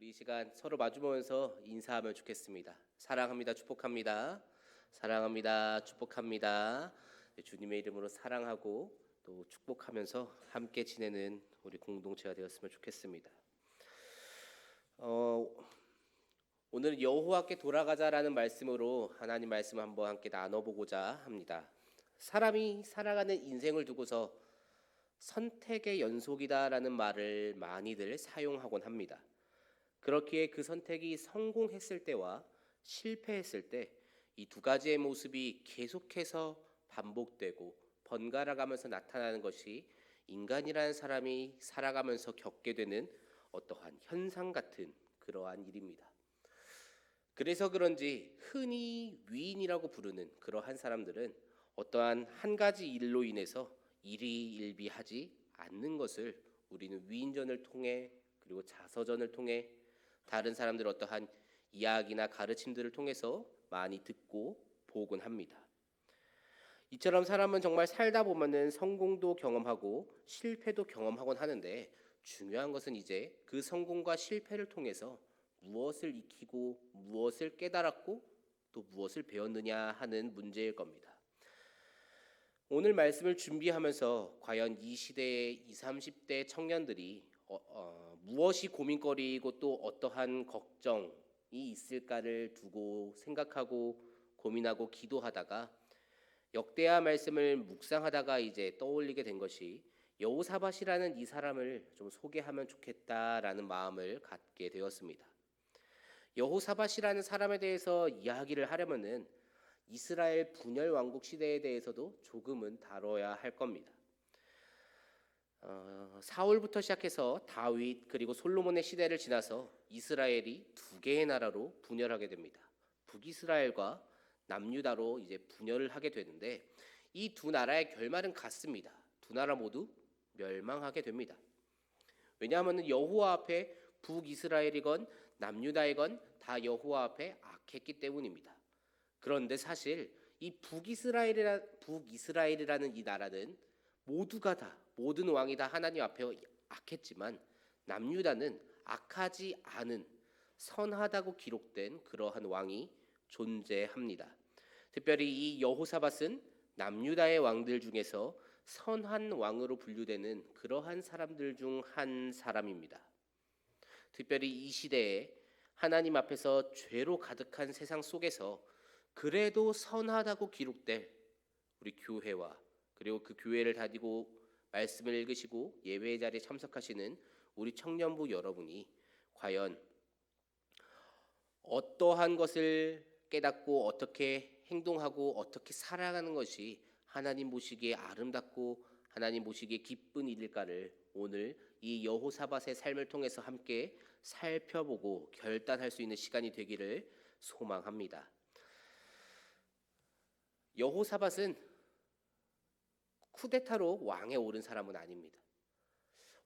우리 이 시간 서로 마주보면서 인사하면 좋겠습니다. 사랑합니다. 축복합니다. 사랑합니다. 축복합니다. 네, 주님의 이름으로 사랑하고 또 축복하면서 함께 지내는 우리 공동체가 되었으면 좋겠습니다. 오늘 여호와께 돌아가자라는 말씀으로 하나님 말씀을 한번 함께 나눠보고자 합니다. 사람이 살아가는 인생을 두고서 선택의 연속이다라는 말을 많이들 사용하곤 합니다. 그렇기에 그 선택이 성공했을 때와 실패했을 때 이 두 가지의 모습이 계속해서 반복되고 번갈아 가면서 나타나는 것이 인간이라는 사람이 살아가면서 겪게 되는 어떠한 현상 같은 그러한 일입니다. 그래서 그런지 흔히 위인이라고 부르는 그러한 사람들은 어떠한 한 가지 일로 인해서 일희일비하지 않는 것을 우리는 위인전을 통해 그리고 자서전을 통해 다른 사람들의 어떠한 이야기나 가르침들을 통해서 많이 듣고 보곤 합니다. 이처럼 사람은 정말 살다 보면은 성공도 경험하고 실패도 경험하곤 하는데 중요한 것은 이제 그 성공과 실패를 통해서 무엇을 익히고 무엇을 깨달았고 또 무엇을 배웠느냐 하는 문제일 겁니다. 오늘 말씀을 준비하면서 과연 이 시대의 20, 30대 청년들이 무엇이 고민거리이고 또 어떠한 걱정이 있을까를 두고 생각하고 고민하고 기도하다가 역대하 말씀을 묵상하다가 이제 떠올리게 된 것이 여호사밧이라는 이 사람을 좀 소개하면 좋겠다라는 마음을 갖게 되었습니다. 여호사밧이라는 사람에 대해서 이야기를 하려면은 이스라엘 분열 왕국 시대에 대해서도 조금은 다뤄야 할 겁니다. 사울부터 시작해서 다윗 그리고 솔로몬의 시대를 지나서 이스라엘이 두 개의 나라로 분열하게 됩니다. 북이스라엘과 남유다로 이제 분열을 하게 되는데 이 두 나라의 결말은 같습니다. 두 나라 모두 멸망하게 됩니다. 왜냐하면 여호와 앞에 북이스라엘이건 남유다이건 다 여호와 앞에 악했기 때문입니다. 그런데 사실 이 북이스라엘이라는 이 나라는 모두가 다 모든 왕이 다 하나님 앞에 악했지만 남유다는 악하지 않은 선하다고 기록된 그러한 왕이 존재합니다. 특별히 이 여호사밧은 남유다의 왕들 중에서 선한 왕으로 분류되는 그러한 사람들 중 한 사람입니다. 특별히 이 시대에 하나님 앞에서 죄로 가득한 세상 속에서 그래도 선하다고 기록될 우리 교회와 그리고 그 교회를 다니고 말씀을 읽으시고 예배의 자리에 참석하시는 우리 청년부 여러분이 과연 어떠한 것을 깨닫고 어떻게 행동하고 어떻게 살아가는 것이 하나님 보시기에 아름답고 하나님 보시기에 기쁜 일일까를 오늘 이 여호사밧의 삶을 통해서 함께 살펴보고 결단할 수 있는 시간이 되기를 소망합니다. 여호사밧은 쿠데타로 왕에 오른 사람은 아닙니다.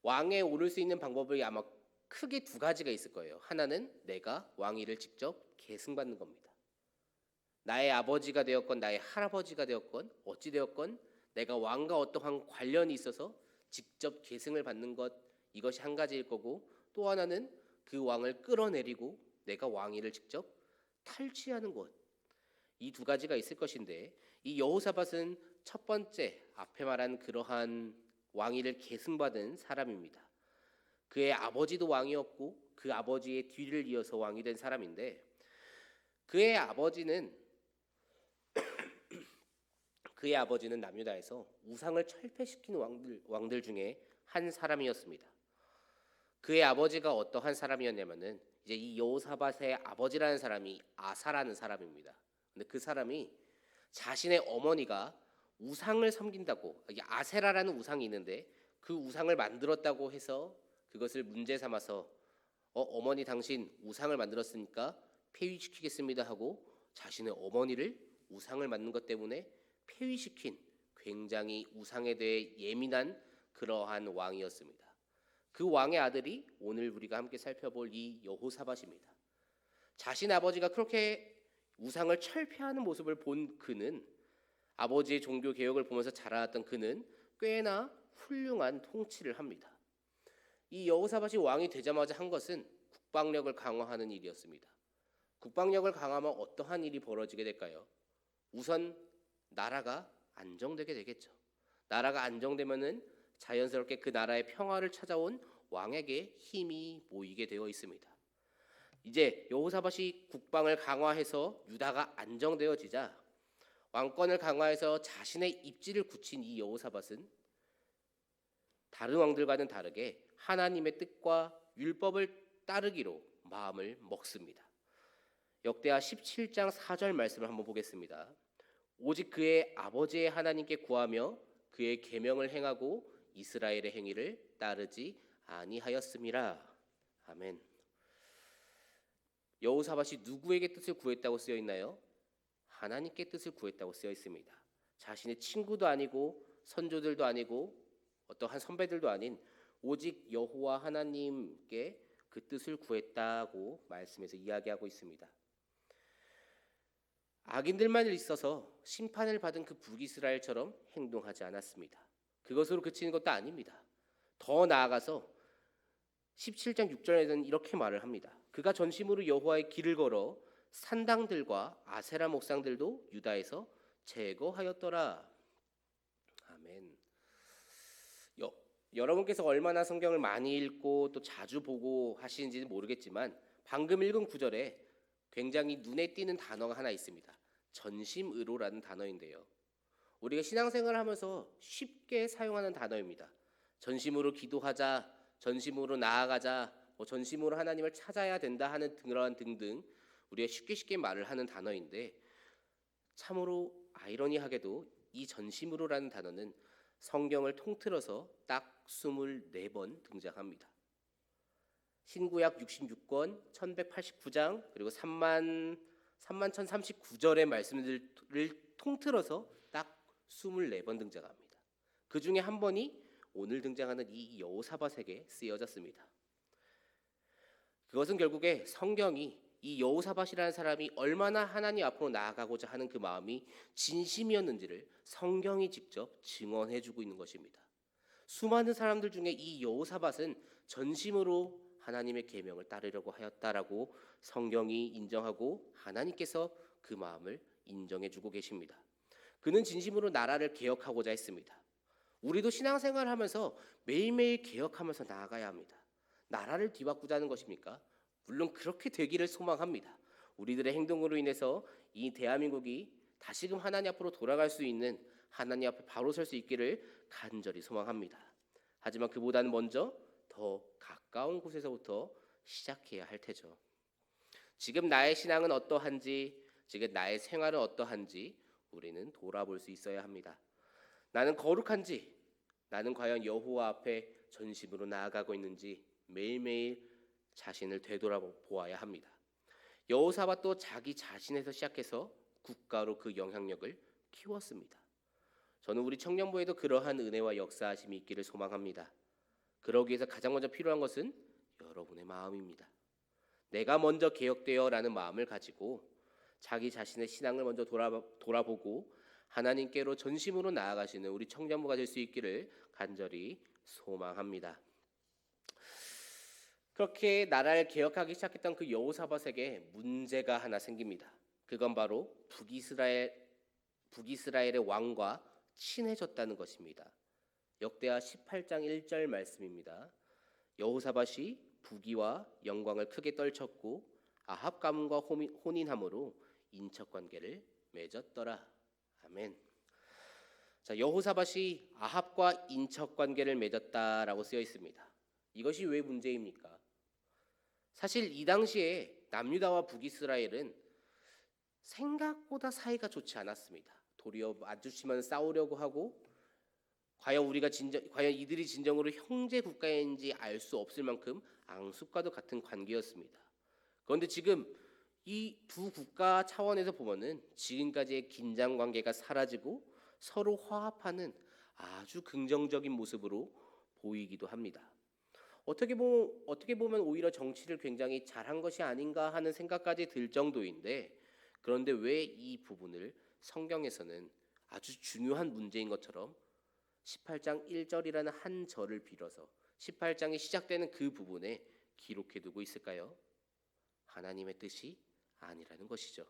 왕에 오를 수 있는 방법이 아마 크게 두 가지가 있을 거예요. 하나는 내가 왕위를 직접 계승받는 겁니다. 나의 아버지가 되었건 나의 할아버지가 되었건 어찌 되었건 내가 왕과 어떠한 관련이 있어서 직접 계승을 받는 것, 이것이 한 가지일 거고, 또 하나는 그 왕을 끌어내리고 내가 왕위를 직접 탈취하는 것, 이 두 가지가 있을 것인데 이 여호사밧은 첫 번째 앞에 말한 그러한 왕위를 계승받은 사람입니다. 그의 아버지도 왕이었고 그 아버지의 뒤를 이어서 왕이 된 사람인데 그의 아버지는 남유다에서 우상을 철폐시킨 왕들 중에 한 사람이었습니다. 그의 아버지가 어떠한 사람이었냐면은 이제 이 여호사밧의 아버지라는 사람이 아사라는 사람입니다. 근데 그 사람이 자신의 어머니가 우상을 섬긴다고, 아세라라는 우상이 있는데 그 우상을 만들었다고 해서 그것을 문제 삼아서 어머니 당신 우상을 만들었으니까 폐위시키겠습니다 하고 자신의 어머니를 우상을 만든 것 때문에 폐위시킨 굉장히 우상에 대해 예민한 그러한 왕이었습니다. 그 왕의 아들이 오늘 우리가 함께 살펴볼 이 여호사밧입니다. 자신 아버지가 그렇게 우상을 철폐하는 모습을 본 그는, 아버지의 종교 개혁을 보면서 자라났던 그는 꽤나 훌륭한 통치를 합니다. 이 여호사밧이 왕이 되자마자 한 것은 국방력을 강화하는 일이었습니다. 국방력을 강화하면 어떠한 일이 벌어지게 될까요? 우선 나라가 안정되게 되겠죠. 나라가 안정되면은 자연스럽게 그 나라의 평화를 찾아온 왕에게 힘이 모이게 되어 있습니다. 이제 여호사밧이 국방을 강화해서 유다가 안정되어지자 왕권을 강화해서 자신의 입지를 굳힌 이 여호사밧은 다른 왕들과는 다르게 하나님의 뜻과 율법을 따르기로 마음을 먹습니다. 역대하 17장 4절 말씀을 한번 보겠습니다. 오직 그의 아버지의 하나님께 구하며 그의 계명을 행하고 이스라엘의 행위를 따르지 아니하였음이라. 아멘. 여호사밧이 누구에게 뜻을 구했다고 쓰여 있나요? 하나님께 뜻을 구했다고 쓰여 있습니다. 자신의 친구도 아니고 선조들도 아니고 어떠한 선배들도 아닌 오직 여호와 하나님께 그 뜻을 구했다고 말씀에서 이야기하고 있습니다. 악인들만 있어서 심판을 받은 그 북이스라엘처럼 행동하지 않았습니다. 그것으로 그치는 것도 아닙니다. 더 나아가서 17장 6절에는 이렇게 말을 합니다. 그가 전심으로 여호와의 길을 걸어 산당들과 아세라 목상들도 유다에서 제거하였더라. 아멘. 여러분께서 얼마나 성경을 많이 읽고 또 자주 보고 하시는지는 모르겠지만 방금 읽은 구절에 굉장히 눈에 띄는 단어가 하나 있습니다. 전심의로라는 단어인데요. 우리가 신앙생활을 하면서 쉽게 사용하는 단어입니다. 전심으로 기도하자, 전심으로 나아가자, 전심으로 하나님을 찾아야 된다 하는 그러한 등등 우리가 쉽게 말을 하는 단어인데 참으로 아이러니하게도 이 전심으로라는 단어는 성경을 통틀어서 딱 24번 등장합니다. 신구약 66권, 1189장 그리고 31,039절의 말씀들을 통틀어서 딱 24번 등장합니다. 그 중에 한 번이 오늘 등장하는 이 여호사밧에게 쓰여졌습니다. 그것은 결국에 성경이 이 여호사밧이라는 사람이 얼마나 하나님 앞으로 나아가고자 하는 그 마음이 진심이었는지를 성경이 직접 증언해주고 있는 것입니다. 수많은 사람들 중에 이 여호사밧은 전심으로 하나님의 계명을 따르려고 하였다라고 성경이 인정하고 하나님께서 그 마음을 인정해주고 계십니다. 그는 진심으로 나라를 개혁하고자 했습니다. 우리도 신앙생활을 하면서 매일매일 개혁하면서 나아가야 합니다. 나라를 뒤바꾸자는 것입니까? 물론 그렇게 되기를 소망합니다. 우리들의 행동으로 인해서 이 대한민국이 다시금 하나님 앞으로 돌아갈 수 있는 하나님 앞에 바로 설 수 있기를 간절히 소망합니다. 하지만 그보다는 먼저 더 가까운 곳에서부터 시작해야 할 테죠. 지금 나의 신앙은 어떠한지, 지금 나의 생활은 어떠한지 우리는 돌아볼 수 있어야 합니다. 나는 거룩한지, 나는 과연 여호와 앞에 전심으로 나아가고 있는지 매일매일 자신을 되돌아보아야 합니다. 여호사밧도 자기 자신에서 시작해서 국가로 그 영향력을 키웠습니다. 저는 우리 청년부에도 그러한 은혜와 역사하심이 있기를 소망합니다. 그러기 위해서 가장 먼저 필요한 것은 여러분의 마음입니다. 내가 먼저 개혁되어라는 마음을 가지고 자기 자신의 신앙을 먼저 돌아보고 하나님께로 전심으로 나아가시는 우리 청년부가 될 수 있기를 간절히 소망합니다. 그렇게 나라를 개혁하기 시작했던 그 여호사밧에게 문제가 하나 생깁니다. 그건 바로 북이스라엘의 왕과 친해졌다는 것입니다. 역대하 18장 1절 말씀입니다. 여호사밧이 부귀와 영광을 크게 떨쳤고 아합 가문과 혼인함으로 인척관계를 맺었더라. 아멘. 자, 여호사밧이 아합과 인척관계를 맺었다라고 쓰여 있습니다. 이것이 왜 문제입니까? 사실 이 당시에 남유다와 북이스라엘은 생각보다 사이가 좋지 않았습니다. 도리어 마주치면 싸우려고 하고 과연 이들이 진정으로 형제 국가인지 알 수 없을 만큼 앙숙과도 같은 관계였습니다. 그런데 지금 이 두 국가 차원에서 보면은 지금까지의 긴장 관계가 사라지고 서로 화합하는 아주 긍정적인 모습으로 보이기도 합니다. 어떻게 보면 오히려 정치를 굉장히 잘한 것이 아닌가 하는 생각까지 들 정도인데, 그런데 왜 이 부분을 성경에서는 아주 중요한 문제인 것처럼 18장 1절이라는 한 절을 빌어서 18장이 시작되는 그 부분에 기록해 두고 있을까요? 하나님의 뜻이 아니라는 것이죠.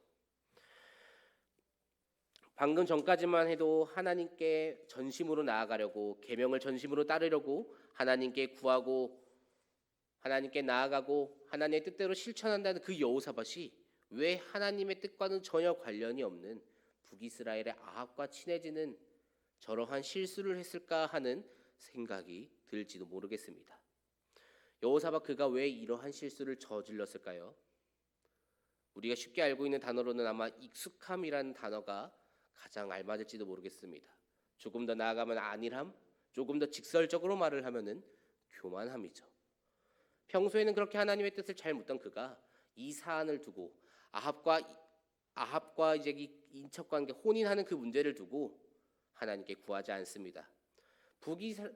방금 전까지만 해도 하나님께 전심으로 나아가려고, 계명을 전심으로 따르려고 하나님께 구하고 하나님께 나아가고 하나님의 뜻대로 실천한다는 그 여호사밧이 왜 하나님의 뜻과는 전혀 관련이 없는 북이스라엘의 아합과 친해지는 저러한 실수를 했을까 하는 생각이 들지도 모르겠습니다. 여호사밧 그가 왜 이러한 실수를 저질렀을까요? 우리가 쉽게 알고 있는 단어로는 아마 익숙함이라는 단어가 가장 알맞을지도 모르겠습니다. 조금 더 나아가면 안일함, 조금 더 직설적으로 말을 하면은 교만함이죠. 평소에는 그렇게 하나님의 뜻을 잘 묻던 그가 이 사안을 두고 아합과 이제 이 인척관계 혼인하는 그 문제를 두고 하나님께 구하지 않습니다.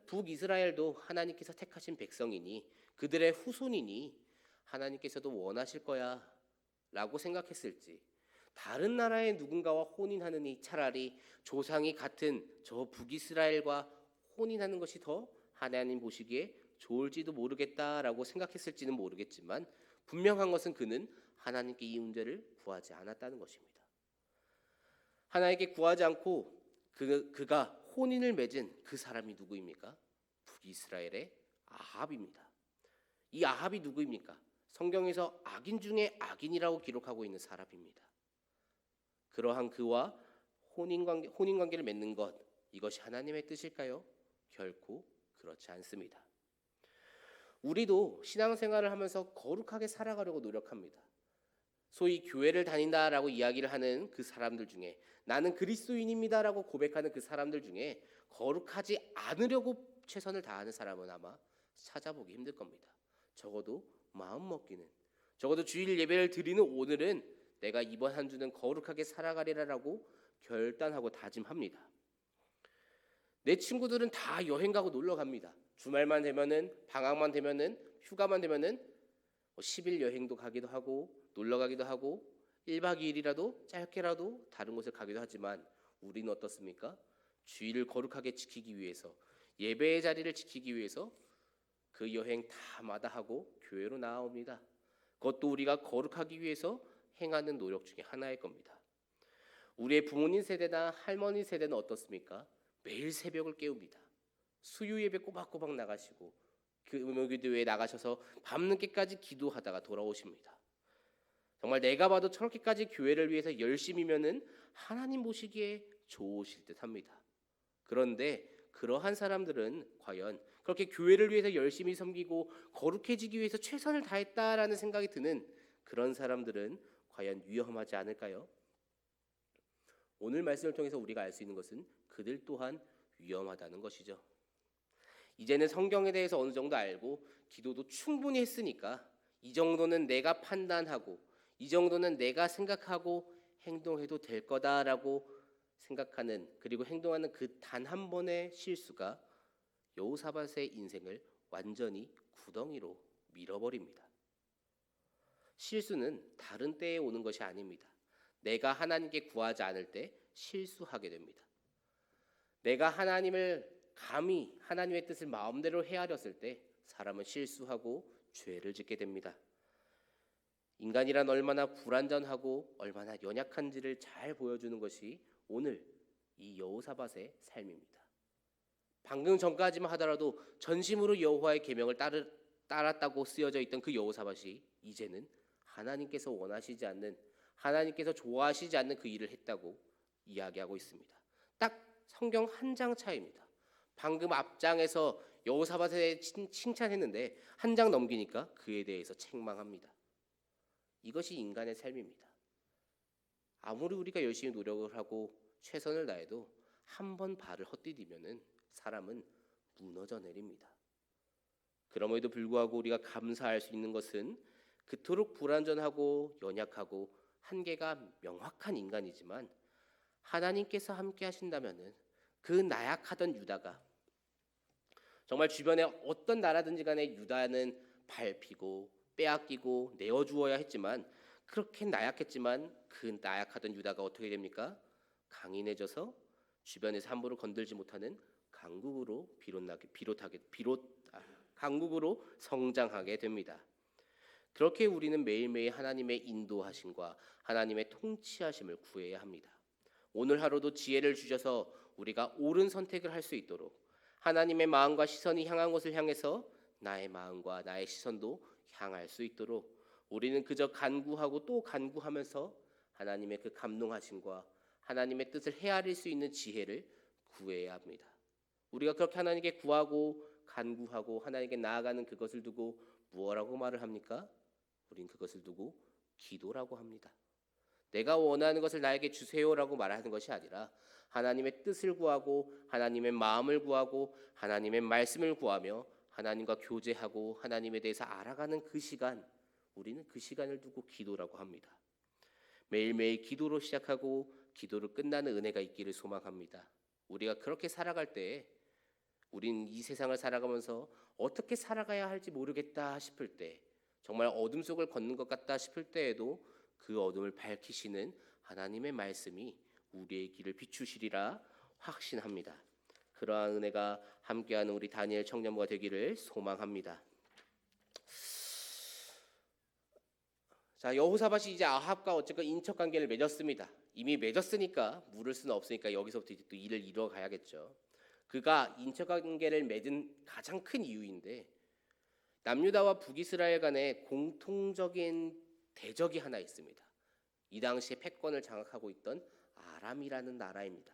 북이스라엘도 하나님께서 택하신 백성이니 그들의 후손이니 하나님께서도 원하실 거야 라고 생각했을지, 다른 나라의 누군가와 혼인하느니 차라리 조상이 같은 저 북이스라엘과 혼인하는 것이 더 하나님 보시기에 좋을지도 모르겠다라고 생각했을지는 모르겠지만, 분명한 것은 그는 하나님께 이 문제를 구하지 않았다는 것입니다. 하나님께 구하지 않고 그가 혼인을 맺은 그 사람이 누구입니까? 북이스라엘의 아합입니다. 이 아합이 누구입니까? 성경에서 악인 중에 악인이라고 기록하고 있는 사람입니다. 그러한 그와 혼인관계를 맺는 것, 이것이 하나님의 뜻일까요? 결코 그렇지 않습니다. 우리도 신앙생활을 하면서 거룩하게 살아가려고 노력합니다. 소위 교회를 다닌다라고 이야기를 하는 그 사람들 중에, 나는 그리스도인입니다라고 고백하는 그 사람들 중에 거룩하지 않으려고 최선을 다하는 사람은 아마 찾아보기 힘들 겁니다. 적어도 마음 먹기는, 적어도 주일 예배를 드리는 오늘은 내가 이번 한 주는 거룩하게 살아가리라라고 결단하고 다짐합니다. 내 친구들은 다 여행 가고 놀러 갑니다. 주말만 되면은, 방학만 되면은, 휴가만 되면은 10일 여행도 가기도 하고 놀러 가기도 하고 1박 2일이라도 짧게라도 다른 곳을 가기도 하지만, 우리는 어떻습니까? 주일을 거룩하게 지키기 위해서, 예배의 자리를 지키기 위해서 그 여행 다 마다하고 교회로 나아옵니다. 그것도 우리가 거룩하기 위해서 행하는 노력 중에 하나일 겁니다. 우리의 부모님 세대나 할머니 세대는 어떻습니까? 매일 새벽을 깨웁니다. 수요 예배 꼬박꼬박 나가시고 그 음악기도회에 나가셔서 밤늦게까지 기도하다가 돌아오십니다. 정말 내가 봐도 저렇게까지 교회를 위해서 열심이면은 하나님 보시기에 좋으실 듯합니다. 그런데 그러한 사람들은 과연 그렇게 교회를 위해서 열심히 섬기고 거룩해지기 위해서 최선을 다했다라는 생각이 드는 그런 사람들은 과연 위험하지 않을까요? 오늘 말씀을 통해서 우리가 알 수 있는 것은 그들 또한 위험하다는 것이죠. 이제는 성경에 대해서 어느 정도 알고 기도도 충분히 했으니까 이 정도는 내가 판단하고 이 정도는 내가 생각하고 행동해도 될 거다라고 생각하는, 그리고 행동하는 그 단 한 번의 실수가 여호사밧의 인생을 완전히 구덩이로 밀어버립니다. 실수는 다른 때에 오는 것이 아닙니다. 내가 하나님께 구하지 않을 때 실수하게 됩니다. 내가 감히 하나님의 뜻을 마음대로 헤아렸을 때 사람은 실수하고 죄를 짓게 됩니다. 인간이란 얼마나 불완전하고 얼마나 연약한지를 잘 보여주는 것이 오늘 이 여호사밧의 삶입니다. 방금 전까지만 하더라도 전심으로 여호와의 계명을 따랐다고 쓰여져 있던 그 여호사밧이 이제는 하나님께서 원하시지 않는, 하나님께서 좋아하시지 않는 그 일을 했다고 이야기하고 있습니다. 딱 성경 한 장 차이입니다. 방금 앞장에서 여호사밧에 칭찬했는데 한 장 넘기니까 그에 대해서 책망합니다. 이것이 인간의 삶입니다. 아무리 우리가 열심히 노력을 하고 최선을 다해도 한 번 발을 헛디디면은 사람은 무너져 내립니다. 그럼에도 불구하고 우리가 감사할 수 있는 것은 그토록 불완전하고 연약하고 한계가 명확한 인간이지만 하나님께서 함께 하신다면은 그 나약하던 유다가, 정말 주변에 어떤 나라든지 간에 유다는 밟히고 빼앗기고 내어주어야 했지만, 그렇게 나약했지만 그 나약하던 유다가 어떻게 됩니까? 강인해져서 주변에서 함부로 건들지 못하는 강국으로 강국으로 성장하게 됩니다. 그렇게 우리는 매일매일 하나님의 인도하심과 하나님의 통치하심을 구해야 합니다. 오늘 하루도 지혜를 주셔서 우리가 옳은 선택을 할 수 있도록 하나님의 마음과 시선이 향한 곳을 향해서 나의 마음과 나의 시선도 향할 수 있도록 우리는 그저 간구하고 또 간구하면서 하나님의 그 감동하심과 하나님의 뜻을 헤아릴 수 있는 지혜를 구해야 합니다. 우리가 그렇게 하나님께 구하고 간구하고 하나님께 나아가는 그것을 두고 무엇라고 말을 합니까? 우린 그것을 두고 기도라고 합니다. 내가 원하는 것을 나에게 주세요라고 말하는 것이 아니라 하나님의 뜻을 구하고 하나님의 마음을 구하고 하나님의 말씀을 구하며 하나님과 교제하고 하나님에 대해서 알아가는 그 시간, 우리는 그 시간을 두고 기도라고 합니다. 매일매일 기도로 시작하고 기도로 끝나는 은혜가 있기를 소망합니다. 우리가 그렇게 살아갈 때에 우린 이 세상을 살아가면서 어떻게 살아가야 할지 모르겠다 싶을 때, 정말 어둠 속을 걷는 것 같다 싶을 때에도 그 어둠을 밝히시는 하나님의 말씀이 우리의 길을 비추시리라 확신합니다. 그러한 은혜가 함께하는 우리 다니엘 청년부가 되기를 소망합니다. 자, 여호사밧이 이제 아합과 어쨌건 인척 관계를 맺었습니다. 이미 맺었으니까 물을 수는 없으니까 여기서부터 이제 또 일을 이뤄 가야겠죠. 그가 인척 관계를 맺은 가장 큰 이유인데, 남유다와 북이스라엘 간에 공통적인 대적이 하나 있습니다. 이 당시에 패권을 장악하고 있던 아람이라는 나라입니다.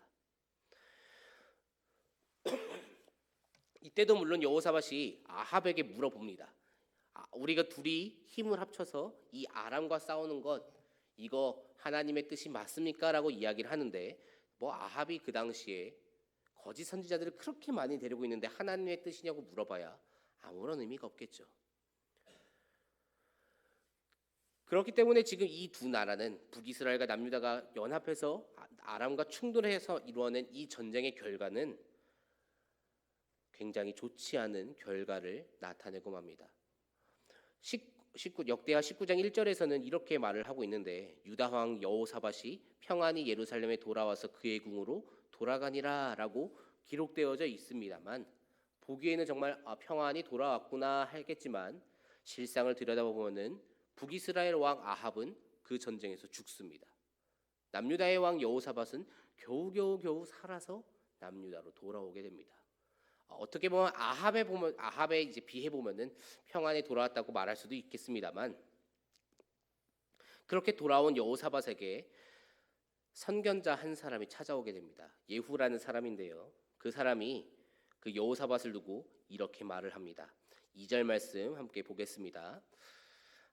이때도 물론 여호사밧이 아합에게 물어봅니다. 우리가 둘이 힘을 합쳐서 이 아람과 싸우는 것, 이거 하나님의 뜻이 맞습니까? 라고 이야기를 하는데, 뭐 아합이 그 당시에 거짓 선지자들을 그렇게 많이 데리고 있는데 하나님의 뜻이냐고 물어봐야 아무런 의미가 없겠죠. 그렇기 때문에 지금 이 두 나라는, 북이스라엘과 남유다가 연합해서 아람과 충돌해서 이루어낸 이 전쟁의 결과는 굉장히 좋지 않은 결과를 나타내고 맙니다. 역대하 19장 1절에서는 이렇게 말을 하고 있는데, 유다 왕 여호사밧이 평안히 예루살렘에 돌아와서 그의 궁으로 돌아가니라 라고 기록되어져 있습니다만, 보기에는 정말 평안히 돌아왔구나 하겠지만 실상을 들여다보면은 북이스라엘 왕 아합은 그 전쟁에서 죽습니다. 남유다의 왕 여호사밧은 겨우 살아서 남유다로 돌아오게 됩니다. 어떻게 보면 아합에 이제 비해 보면은 평안히 돌아왔다고 말할 수도 있겠습니다만, 그렇게 돌아온 여호사밧에게 선견자 한 사람이 찾아오게 됩니다. 예후라는 사람인데요. 그 사람이 그 여호사밧을 두고 이렇게 말을 합니다. 2절 말씀 함께 보겠습니다.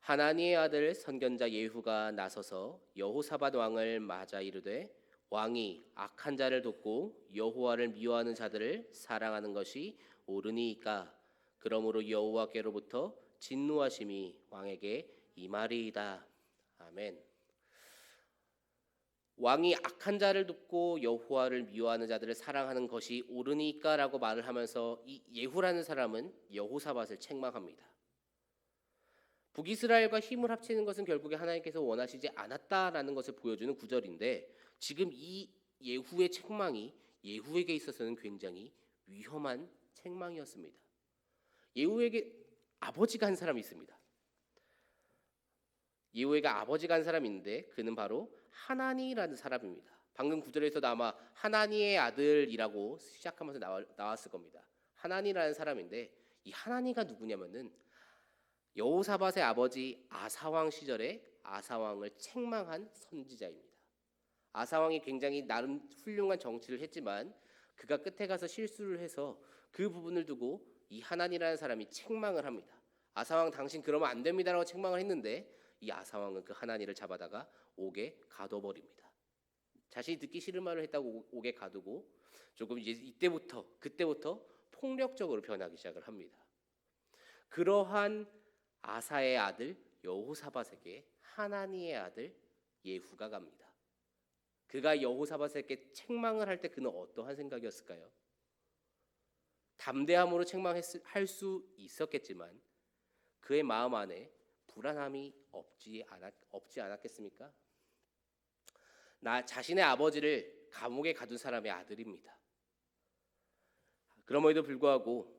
하나니의 아들 선견자 예후가 나서서 여호사밧 왕을 맞아 이르되, 왕이 악한 자를 돕고 여호와를 미워하는 자들을 사랑하는 것이 옳으니이까? 그러므로 여호와께로부터 진노하심이 왕에게 임하리이다. 아멘. 왕이 악한 자를 돕고 여호와를 미워하는 자들을 사랑하는 것이 옳으니까라고 말을 하면서 이 예후라는 사람은 여호사밧을 책망합니다. 북이스라엘과 힘을 합치는 것은 결국에 하나님께서 원하시지 않았다라는 것을 보여주는 구절인데, 지금 이 예후의 책망이 예후에게 있어서는 굉장히 위험한 책망이었습니다. 예후에게 아버지가 한 사람이 있습니다. 예후에게 아버지가 한 사람이 있는데 그는 바로 하나니라는 사람입니다. 방금 구절에서도 아마 하나니의 아들이라고 시작하면서 나왔을 겁니다. 하나니라는 사람인데, 이 하나니가 누구냐면은 여호사밧의 아버지 아사왕 시절에 아사왕을 책망한 선지자입니다. 아사왕이 굉장히 나름 훌륭한 정치를 했지만 그가 끝에 가서 실수를 해서 그 부분을 두고 이 하나니라는 사람이 책망을 합니다. 아사왕 당신 그러면 안 됩니다라고 책망을 했는데, 이 아사왕은 그 하나니를 잡아다가 옥에 가둬버립니다. 자신이 듣기 싫은 말을 했다고 옥에 가두고 조금 이제 그때부터 폭력적으로 변하기 시작을 합니다. 그러한 아사의 아들 여호사밧에게 하나니의 아들 예후가 갑니다. 그가 여호사밧에게 책망을 할 때 그는 어떠한 생각이었을까요? 담대함으로 책망할 수 있었겠지만 그의 마음 안에 불안함이 없지 않았겠습니까? 자신의 아버지를 감옥에 가둔 사람의 아들입니다. 그럼에도 불구하고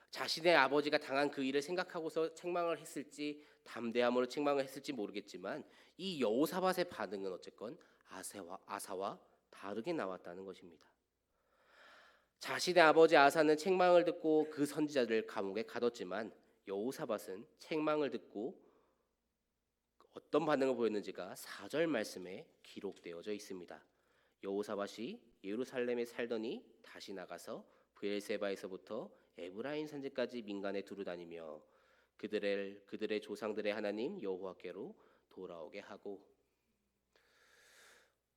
자신의 아버지가 당한 그 일을 생각하고서 책망을 했을지, 담대함으로 책망을 했을지 모르겠지만 이 여호사밧의 반응은 어쨌건 아사와 다르게 나왔다는 것입니다. 자신의 아버지 아사는 책망을 듣고 그 선지자들을 감옥에 가뒀지만 여호사밧은 책망을 듣고 어떤 반응을 보였는지가 4절 말씀에 기록되어져 있습니다. 여호사밧이 예루살렘에 살더니 다시 나가서 브엘세바에서부터 에브라임 산지까지 민간에 두루다니며 그들의 조상들의 하나님 여호와께로 돌아오게 하고.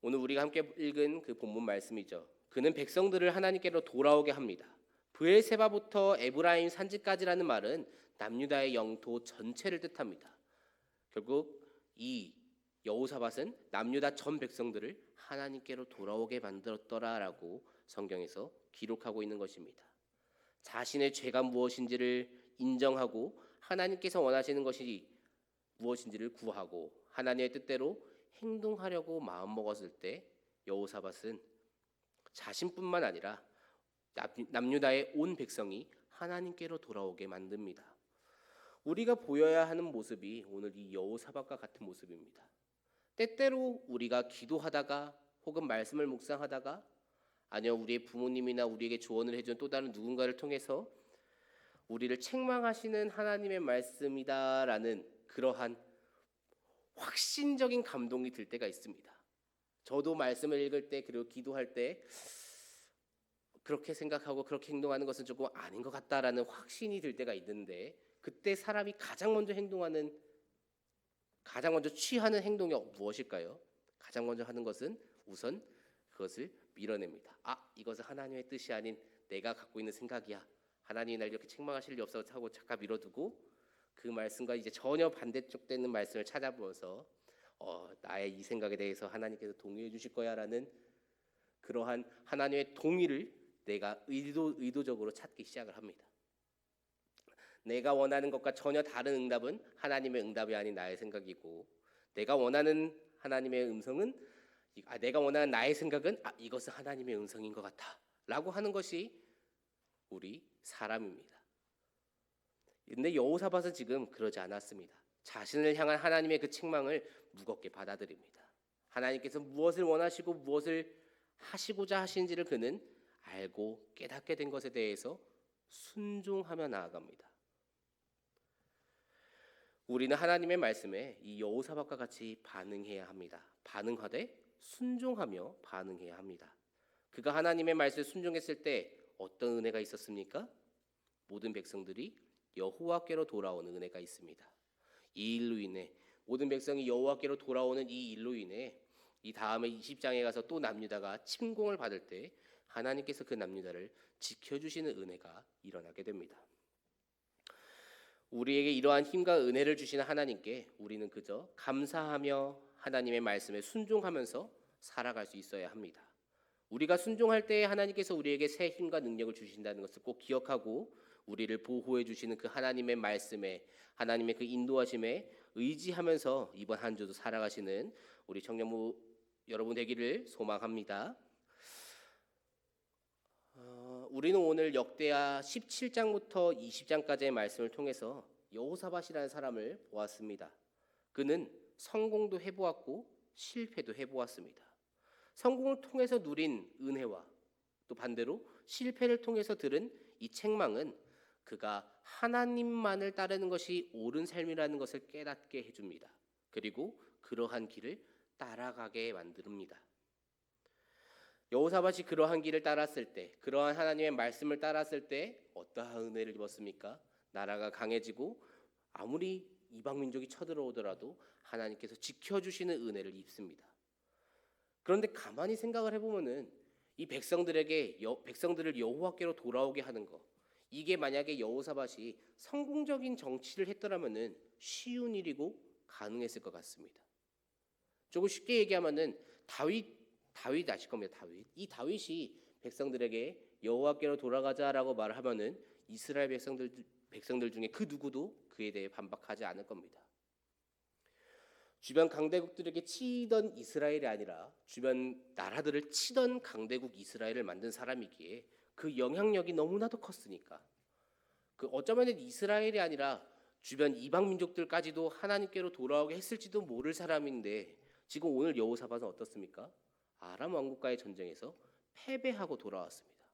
오늘 우리가 함께 읽은 그 본문 말씀이죠. 그는 백성들을 하나님께로 돌아오게 합니다. 브엘세바부터 에브라임 산지까지라는 말은 남유다의 영토 전체를 뜻합니다. 결국 이 여호사밧은 남유다 전 백성들을 하나님께로 돌아오게 만들었더라라고 성경에서 기록하고 있는 것입니다. 자신의 죄가 무엇인지를 인정하고 하나님께서 원하시는 것이 무엇인지를 구하고 하나님의 뜻대로 행동하려고 마음먹었을 때 여호사밧은 자신뿐만 아니라 남유다의 온 백성이 하나님께로 돌아오게 만듭니다. 우리가 보여야 하는 모습이 오늘 이 여호사밧과 같은 모습입니다. 때때로 우리가 기도하다가 혹은 말씀을 묵상하다가 아니면 우리의 부모님이나 우리에게 조언을 해준 또 다른 누군가를 통해서 우리를 책망하시는 하나님의 말씀이다라는 그러한 확신적인 감동이 들 때가 있습니다. 저도 말씀을 읽을 때 그리고 기도할 때 그렇게 생각하고 그렇게 행동하는 것은 조금 아닌 것 같다라는 확신이 들 때가 있는데 그때 사람이 가장 먼저 취하는 행동이 무엇일까요? 가장 먼저 하는 것은 우선 그것을 밀어냅니다. 이것은 하나님의 뜻이 아닌 내가 갖고 있는 생각이야. 하나님이 날 이렇게 책망하실 리 없어 하고 잠깐 밀어두고 그 말씀과 이제 전혀 반대쪽 되는 말씀을 찾아보면서 나의 이 생각에 대해서 하나님께서 동의해 주실 거야라는 그러한 하나님의 동의를 내가 의도적으로 찾기 시작을 합니다. 내가 원하는 것과 전혀 다른 응답은 하나님의 응답이 아닌 나의 생각이고 내가 원하는 하나님의 음성은 내가 원하는 나의 생각은 이것은 하나님의 음성인 것 같아 라고 하는 것이 우리 사람입니다. 근데 여호사밧은 지금 그러지 않았습니다. 자신을 향한 하나님의 그 책망을 무겁게 받아들입니다. 하나님께서 무엇을 원하시고 무엇을 하시고자 하시는지를 그는 알고 깨닫게 된 것에 대해서 순종하며 나아갑니다. 우리는 하나님의 말씀에 이 여호사밧과 같이 반응해야 합니다. 반응하되 순종하며 반응해야 합니다. 그가 하나님의 말씀에 순종했을 때 어떤 은혜가 있었습니까? 모든 백성들이 여호와께로 돌아오는 은혜가 있습니다. 이 일로 인해 모든 백성이 여호와께로 돌아오는 이 일로 인해 이 다음에 20장에 가서 또 남유다가 침공을 받을 때 하나님께서 그 남유다를 지켜주시는 은혜가 일어나게 됩니다. 우리에게 이러한 힘과 은혜를 주시는 하나님께 우리는 그저 감사하며 하나님의 말씀에 순종하면서 살아갈 수 있어야 합니다. 우리가 순종할 때 하나님께서 우리에게 새 힘과 능력을 주신다는 것을 꼭 기억하고 우리를 보호해 주시는 그 하나님의 말씀에 하나님의 그 인도하심에 의지하면서 이번 한 주도 살아가시는 우리 청년부 여러분 되기를 소망합니다. 우리는 오늘 역대하 17장부터 20장까지의 말씀을 통해서 여호사밧이라는 사람을 보았습니다. 그는 성공도 해보았고 실패도 해보았습니다. 성공을 통해서 누린 은혜와 또 반대로 실패를 통해서 들은 이 책망은 그가 하나님만을 따르는 것이 옳은 삶이라는 것을 깨닫게 해줍니다. 그리고 그러한 길을 따라가게 만듭니다. 여호사밧이 그러한 길을 따랐을 때, 그러한 하나님의 말씀을 따랐을 때 어떠한 은혜를 입었습니까? 나라가 강해지고 아무리 이방 민족이 쳐들어오더라도 하나님께서 지켜주시는 은혜를 입습니다. 그런데 가만히 생각을 해보면은 이 백성들을 여호와께로 돌아오게 하는 것, 이게 만약에 여호사밧이 성공적인 정치를 했더라면은 쉬운 일이고 가능했을 것 같습니다. 조금 쉽게 얘기하면은 다윗 아실 겁니다. 이 다윗이 백성들에게 여호와께로 돌아가자라고 말을 하면은 이스라엘 백성들 중에 그 누구도 그에 대해 반박하지 않을 겁니다. 주변 강대국들에게 치던 이스라엘이 아니라 주변 나라들을 치던 강대국 이스라엘을 만든 사람이기에 그 영향력이 너무나도 컸으니까 어쩌면 이스라엘이 아니라 주변 이방 민족들까지도 하나님께로 돌아오게 했을지도 모를 사람인데 지금 오늘 여호사밧은 어떻습니까? 아람 왕국과의 전쟁에서 패배하고 돌아왔습니다.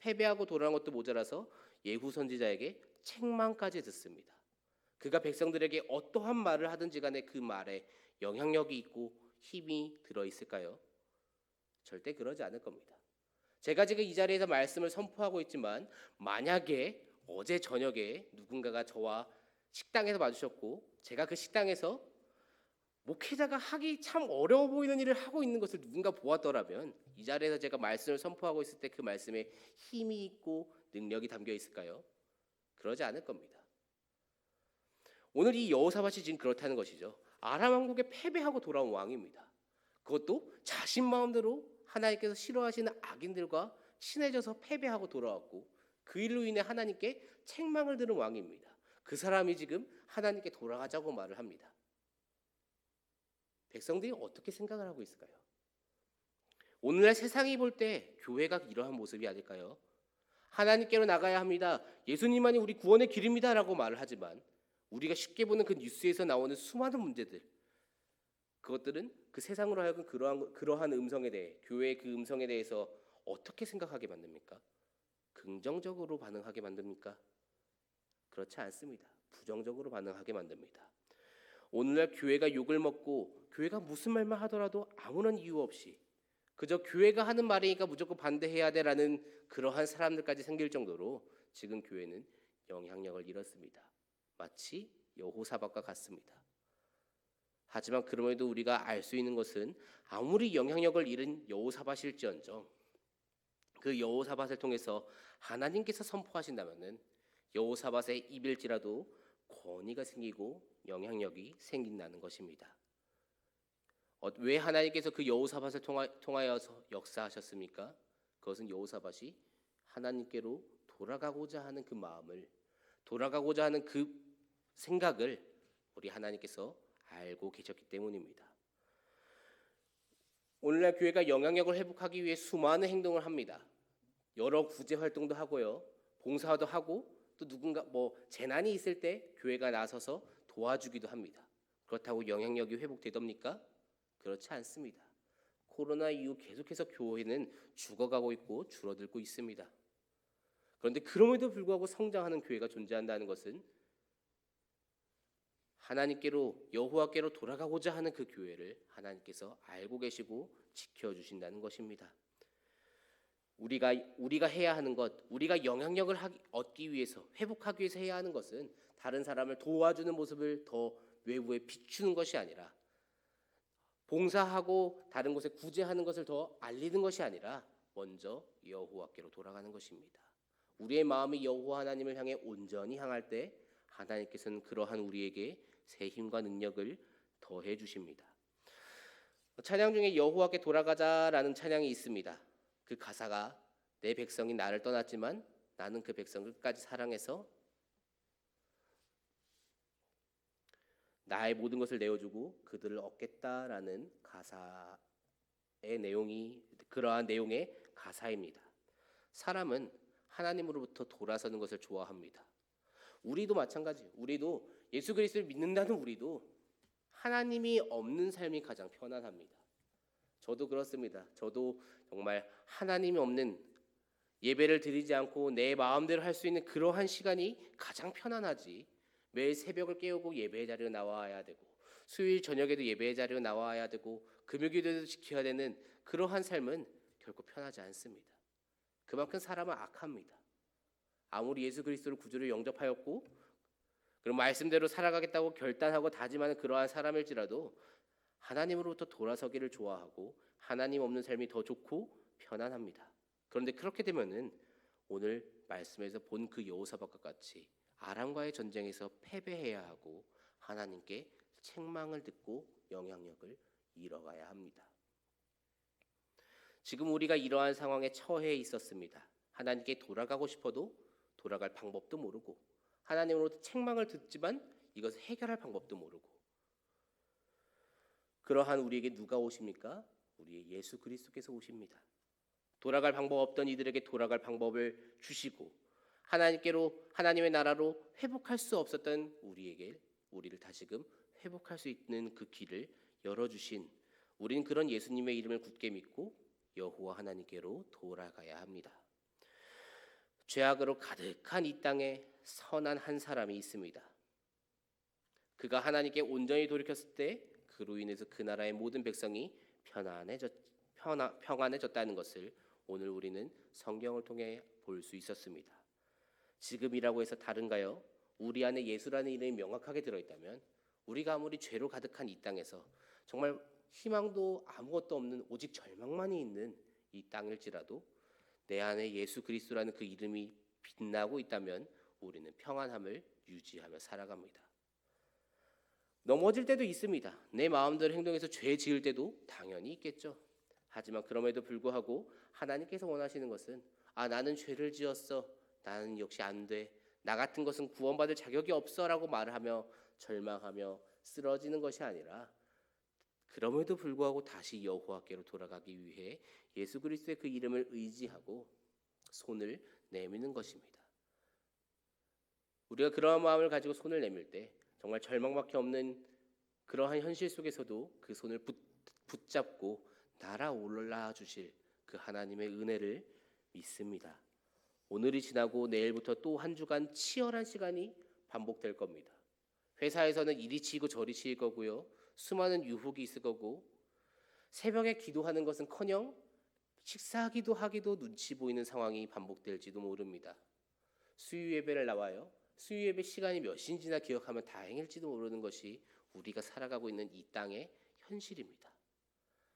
패배하고 돌아온 것도 모자라서 예후 선지자에게 책망까지 듣습니다. 그가 백성들에게 어떠한 말을 하든지 간에 그 말에 영향력이 있고 힘이 들어있을까요? 절대 그러지 않을 겁니다. 제가 지금 이 자리에서 말씀을 선포하고 있지만 만약에 어제 저녁에 누군가가 저와 식당에서 마주쳤고 제가 그 식당에서 목회자가 하기 참 어려워 보이는 일을 하고 있는 것을 누군가 보았더라면 이 자리에서 제가 말씀을 선포하고 있을 때 그 말씀에 힘이 있고 능력이 담겨 있을까요? 그러지 않을 겁니다. 오늘 이 여호사밧이 지금 그렇다는 것이죠. 아람 왕국에 패배하고 돌아온 왕입니다. 그것도 자신 마음대로 하나님께서 싫어하시는 악인들과 친해져서 패배하고 돌아왔고 그 일로 인해 하나님께 책망을 들은 왕입니다. 그 사람이 지금 하나님께 돌아가자고 말을 합니다. 백성들이 어떻게 생각을 하고 있을까요? 오늘날 세상이 볼 때 교회가 이러한 모습이 아닐까요? 하나님께로 나가야 합니다. 예수님만이 우리 구원의 길입니다 라고 말을 하지만 우리가 쉽게 보는 그 뉴스에서 나오는 수많은 문제들, 그것들은 그 세상으로 하여금 그러한 음성에 대해, 교회의 그 음성에 대해서 어떻게 생각하게 만듭니까? 긍정적으로 반응하게 만듭니까? 그렇지 않습니다. 부정적으로 반응하게 만듭니다. 오늘날 교회가 욕을 먹고 교회가 무슨 말만 하더라도 아무런 이유 없이 그저 교회가 하는 말이니까 무조건 반대해야 돼라는 그러한 사람들까지 생길 정도로 지금 교회는 영향력을 잃었습니다. 마치 여호사밧과 같습니다. 하지만 그럼에도 우리가 알 수 있는 것은 아무리 영향력을 잃은 여호사밧일지언정 그 여호사밧을 통해서 하나님께서 선포하신다면은 여호사밧의 입일지라도 권위가 생기고 영향력이 생긴다는 것입니다. 왜 하나님께서 그 여호사밧을 통하여서 역사하셨습니까? 그것은 여호사밧이 하나님께로 돌아가고자 하는 그 마음을, 돌아가고자 하는 그 생각을 우리 하나님께서 알고 계셨기 때문입니다. 오늘날 교회가 영향력을 회복하기 위해 수많은 행동을 합니다. 여러 구제 활동도 하고요, 봉사도 하고 또 누군가 재난이 있을 때 교회가 나서서 도와주기도 합니다. 그렇다고 영향력이 회복되렵니까? 그렇지 않습니다. 코로나 이후 계속해서 교회는 죽어가고 있고 줄어들고 있습니다. 그런데 그럼에도 불구하고 성장하는 교회가 존재한다는 것은 하나님께로, 여호와께로 돌아가고자 하는 그 교회를 하나님께서 알고 계시고 지켜주신다는 것입니다. 우리가 해야 하는 것, 우리가 영향력을 얻기 위해서, 회복하기 위해서 해야 하는 것은 다른 사람을 도와주는 모습을 더 외부에 비추는 것이 아니라, 봉사하고 다른 곳에 구제하는 것을 더 알리는 것이 아니라 먼저 여호와께로 돌아가는 것입니다. 우리의 마음이 여호와 하나님을 향해 온전히 향할 때 하나님께서는 그러한 우리에게 새 힘과 능력을 더해 주십니다. 찬양 중에 여호와께 돌아가자라는 찬양이 있습니다. 그 가사가 내 백성이 나를 떠났지만 나는 그 백성을 끝까지 사랑해서 나의 모든 것을 내어주고 그들을 얻겠다라는 가사의 내용이, 그러한 내용의 가사입니다. 사람은 하나님으로부터 돌아서는 것을 좋아합니다. 우리도 마찬가지. 우리도 예수 그리스도를 믿는다는 우리도 하나님이 없는 삶이 가장 편안합니다. 저도 그렇습니다. 저도 정말 하나님이 없는, 예배를 드리지 않고 내 마음대로 할 수 있는 그러한 시간이 가장 편안하지, 매일 새벽을 깨우고 예배의 자리로 나와야 되고 수요일 저녁에도 예배의 자리로 나와야 되고 금요일에도 지켜야 되는 그러한 삶은 결코 편하지 않습니다. 그만큼 사람은 악합니다. 아무리 예수 그리스도를 구주로 영접하였고 그런 말씀대로 살아가겠다고 결단하고 다짐하는 그러한 사람일지라도 하나님으로부터 돌아서기를 좋아하고 하나님 없는 삶이 더 좋고 편안합니다. 그런데 그렇게 되면은 오늘 말씀에서 본 그 여호사밧과 같이 아람과의 전쟁에서 패배해야 하고 하나님께 책망을 듣고 영향력을 잃어가야 합니다. 지금 우리가 이러한 상황에 처해 있었습니다. 하나님께 돌아가고 싶어도 돌아갈 방법도 모르고 하나님으로부터 책망을 듣지만 이것을 해결할 방법도 모르고, 그러한 우리에게 누가 오십니까? 우리의 예수 그리스도께서 오십니다. 돌아갈 방법 없던 이들에게 돌아갈 방법을 주시고 하나님의 나라로 회복할 수 없었던 우리를 다시금 회복할 수 있는 그 길을 열어주신 우린 그런 예수님의 이름을 굳게 믿고 여호와 하나님께로 돌아가야 합니다. 죄악으로 가득한 이 땅에 선한 한 사람이 있습니다. 그가 하나님께 온전히 돌이켰을 때 그로 인해서 그 나라의 모든 백성이 평안해졌다는 것을 오늘 우리는 성경을 통해 볼 수 있었습니다. 지금이라고 해서 다른가요? 우리 안에 예수라는 이름이 명확하게 들어있다면 우리가 아무리 죄로 가득한 이 땅에서 정말 희망도 아무것도 없는 오직 절망만이 있는 이 땅일지라도 내 안에 예수 그리스도라는 그 이름이 빛나고 있다면 우리는 평안함을 유지하며 살아갑니다. 넘어질 때도 있습니다. 내 마음대로 행동해서 죄 지을 때도 당연히 있겠죠. 하지만 그럼에도 불구하고 하나님께서 원하시는 것은 나는 죄를 지었어. 나는 역시 안 돼. 나 같은 것은 구원받을 자격이 없어라고 말을 하며 절망하며 쓰러지는 것이 아니라 그럼에도 불구하고 다시 여호와께로 돌아가기 위해 예수 그리스도의 그 이름을 의지하고 손을 내미는 것입니다. 우리가 그러한 마음을 가지고 손을 내밀 때 정말 절망밖에 없는 그러한 현실 속에서도 그 손을 붙잡고 날아올라 주실 그 하나님의 은혜를 믿습니다. 오늘이 지나고 내일부터 또 한 주간 치열한 시간이 반복될 겁니다. 회사에서는 이리 치이고 저리 치일 거고요. 수많은 유혹이 있을 거고 새벽에 기도하는 것은커녕 식사하기도 하기도 눈치 보이는 상황이 반복될지도 모릅니다. 수요 예배를 나와요. 수요 예배 시간이 몇 시인지나 기억하면 다행일지도 모르는 것이 우리가 살아가고 있는 이 땅의 현실입니다.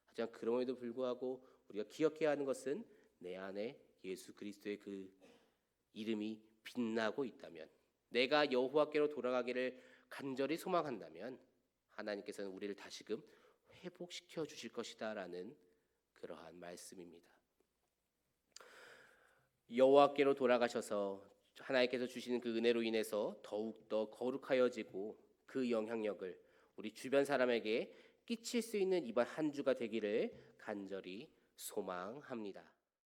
하지만 그럼에도 불구하고 우리가 기억해야 하는 것은 내 안에 예수 그리스도의 그 이름이 빛나고 있다면, 내가 여호와께로 돌아가기를 간절히 소망한다면 하나님께서는 우리를 다시금 회복시켜 주실 것이다라는 그러한 말씀입니다. 여호와께로 돌아가셔서 하나님께서 주시는 그 은혜로 인해서 더욱더 거룩하여지고 그 영향력을 우리 주변 사람에게 끼칠 수 있는 이번 한 주가 되기를 간절히 소망합니다.